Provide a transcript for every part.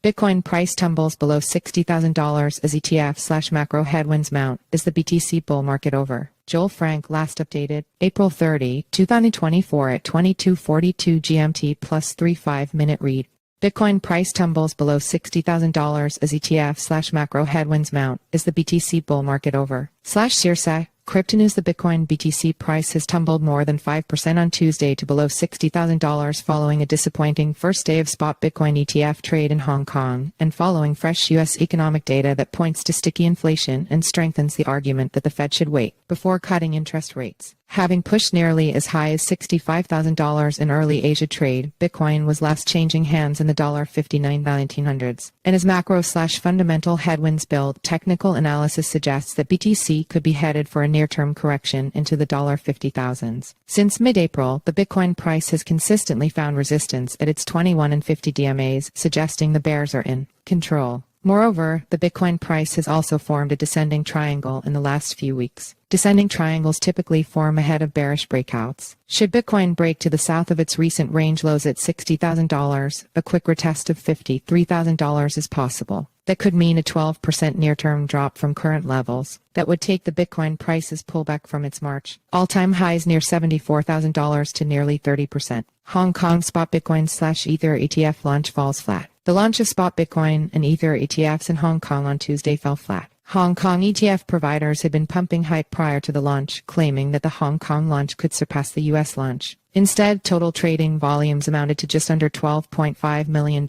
Bitcoin price tumbles below $60,000 as ETF/macro headwinds mount. Is the BTC bull market over? Joel Frank last updated April 30, 2024 at 22:42 GMT plus 3 5-minute read. Bitcoin price tumbles below $60,000 as ETF/macro headwinds mount. Is the BTC bull market over? /Siource. Cryptonews. The Bitcoin BTC price has tumbled more than 5% on Tuesday to below $60,000 following a disappointing first day of spot Bitcoin ETF trade in Hong Kong, and following fresh U.S. economic data that points to sticky inflation and strengthens the argument that the Fed should wait before cutting interest rates. Having pushed nearly as high as $65,000 in early Asia trade, Bitcoin was last changing hands in the $59,1900s. And as macro/fundamental headwinds build, technical analysis suggests that BTC could be headed for a near-term correction into the $50,000s. Since mid-April, the Bitcoin price has consistently found resistance at its 21 and 50 DMAs, suggesting the bears are in control. Moreover, the Bitcoin price has also formed a descending triangle in the last few weeks. Descending triangles typically form ahead of bearish breakouts. Should Bitcoin break to the south of its recent range lows at $60,000, a quick retest of $53,000 is possible. That could mean a 12% near-term drop from current levels. That would take the Bitcoin price's pullback from its March all-time highs near $74,000 to nearly 30%. Hong Kong spot Bitcoin/Ether ETF launch falls flat. The launch of spot Bitcoin and Ether ETFs in Hong Kong on Tuesday fell flat. Hong Kong ETF providers had been pumping hype prior to the launch, claiming that the Hong Kong launch could surpass the US launch. Instead, total trading volumes amounted to just under $12.5 million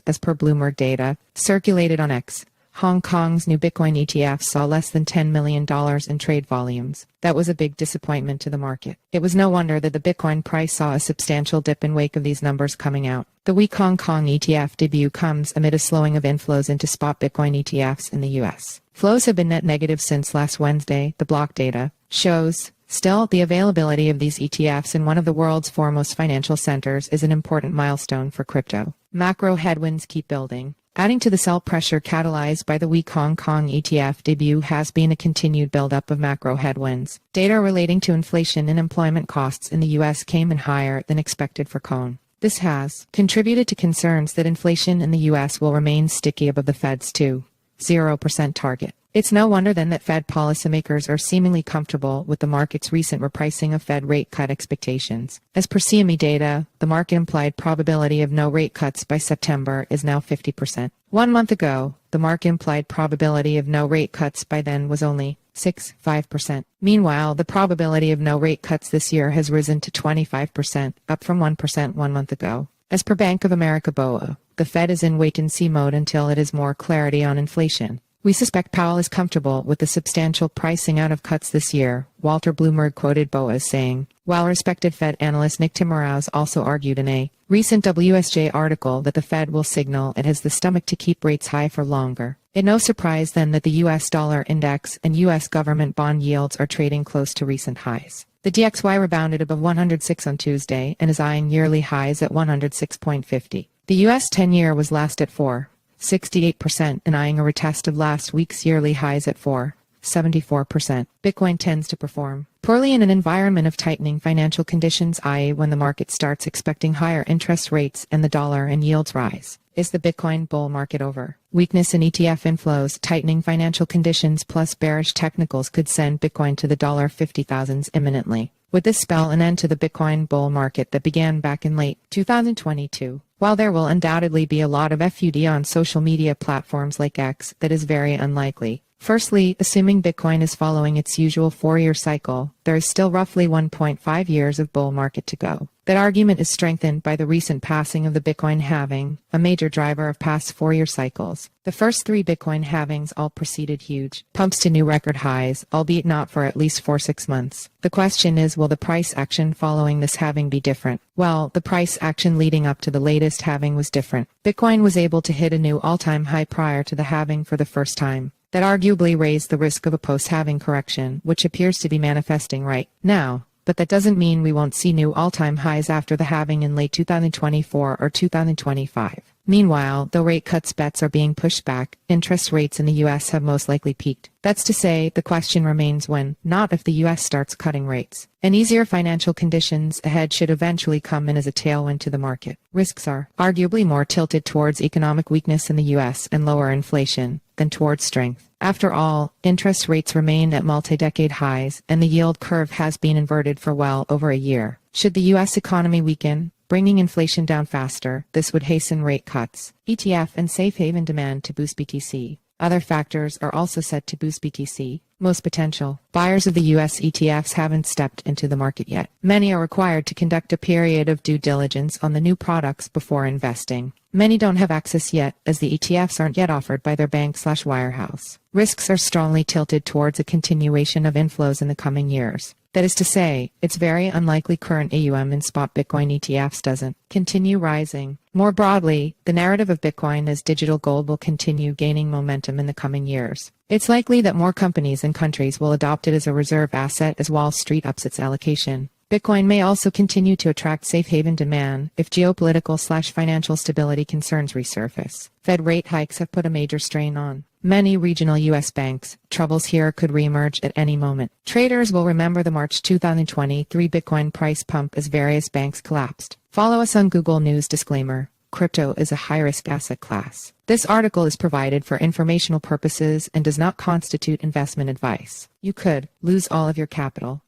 as per Bloomberg data, circulated on X. Hong Kong's new Bitcoin ETF saw less than $10 million in trade volumes. That was a big disappointment to the market. It was no wonder that the Bitcoin price saw a substantial dip in wake of these numbers coming out. The weak Hong Kong ETF debut comes amid a slowing of inflows into spot Bitcoin ETFs in the US. Flows have been net negative since last Wednesday, the block data shows. Still, the availability of these ETFs in one of the world's foremost financial centers is an important milestone for crypto. Macro headwinds keep building. Adding to the sell pressure catalyzed by the weak Hong Kong ETF debut has been a continued buildup of macro headwinds. Data relating to inflation and employment costs in the U.S. came in higher than expected for CONE. This has contributed to concerns that inflation in the U.S. will remain sticky above the Fed's 2.0% target. It's no wonder then that Fed policymakers are seemingly comfortable with the market's recent repricing of Fed rate cut expectations. As per CME data, the market-implied probability of no rate cuts by September is now 50%. 1 month ago, the market-implied probability of no rate cuts by then was only 5%. Meanwhile, the probability of no rate cuts this year has risen to 25%, up from 1% 1 month ago. As per Bank of America BOA, the Fed is in wait-and-see mode until it has more clarity on inflation. We suspect Powell is comfortable with the substantial pricing out of cuts this year, Walter Bloomberg quoted BOA as saying, while respected Fed analyst Nick Timiraos also argued in a recent WSJ article that the Fed will signal it has the stomach to keep rates high for longer. It's no surprise then that the U.S. dollar index and U.S. government bond yields are trading close to recent highs. The DXY rebounded above 106 on Tuesday and is eyeing yearly highs at 106.50. The U.S. 10-year was last at 4.68% and eyeing a retest of last week's yearly highs at 4.74%. Bitcoin tends to perform poorly in an environment of tightening financial conditions, i.e. when the market starts expecting higher interest rates and the dollar and yields rise. Is the Bitcoin bull market over? Weakness in ETF inflows, tightening financial conditions plus bearish technicals could send Bitcoin to the $50,000s imminently. Would this spell an end to the Bitcoin bull market that began back in late 2022? While there will undoubtedly be a lot of FUD on social media platforms like X, that is very unlikely. Firstly, assuming Bitcoin is following its usual 4-year cycle, there is still roughly 1.5 years of bull market to go. That argument is strengthened by the recent passing of the Bitcoin halving, a major driver of past 4-year cycles. The first 3 Bitcoin halvings all preceded huge pumps to new record highs, albeit not for at least 4-6 months. The question is, will the price action following this halving be different? Well, the price action leading up to the latest halving was different. Bitcoin was able to hit a new all-time high prior to the halving for the first time. That arguably raised the risk of a post-halving correction, which appears to be manifesting right now. But that doesn't mean we won't see new all-time highs after the halving in late 2024 or 2025. Meanwhile, though rate cuts bets are being pushed back, interest rates in the U.S. have most likely peaked. That's to say, the question remains when, not if the U.S. starts cutting rates. And easier financial conditions ahead should eventually come in as a tailwind to the market. Risks are arguably more tilted towards economic weakness in the U.S. and lower inflation than towards strength. After all, interest rates remain at multi-decade highs, and the yield curve has been inverted for well over a year. Should the U.S. economy weaken, bringing inflation down faster, this would hasten rate cuts, ETF and safe haven demand to boost BTC. Other factors are also set to boost BTC. Most potential buyers of the U.S. ETFs haven't stepped into the market yet. Many are required to conduct a period of due diligence on the new products before investing. Many don't have access yet, as the ETFs aren't yet offered by their bank/wirehouse. Risks are strongly tilted towards a continuation of inflows in the coming years. That is to say, it's very unlikely current AUM in spot Bitcoin ETFs doesn't continue rising. More broadly, the narrative of Bitcoin as digital gold will continue gaining momentum in the coming years. It's likely that more companies and countries will adopt it as a reserve asset as Wall Street ups its allocation. Bitcoin may also continue to attract safe haven demand if geopolitical/financial stability concerns resurface. Fed rate hikes have put a major strain on many regional U.S. banks. Troubles here could reemerge at any moment. Traders will remember the March 2023 Bitcoin price pump as various banks collapsed. Follow us on Google News. Disclaimer: crypto is a high-risk asset class. This article is provided for informational purposes and does not constitute investment advice. You could lose all of your capital.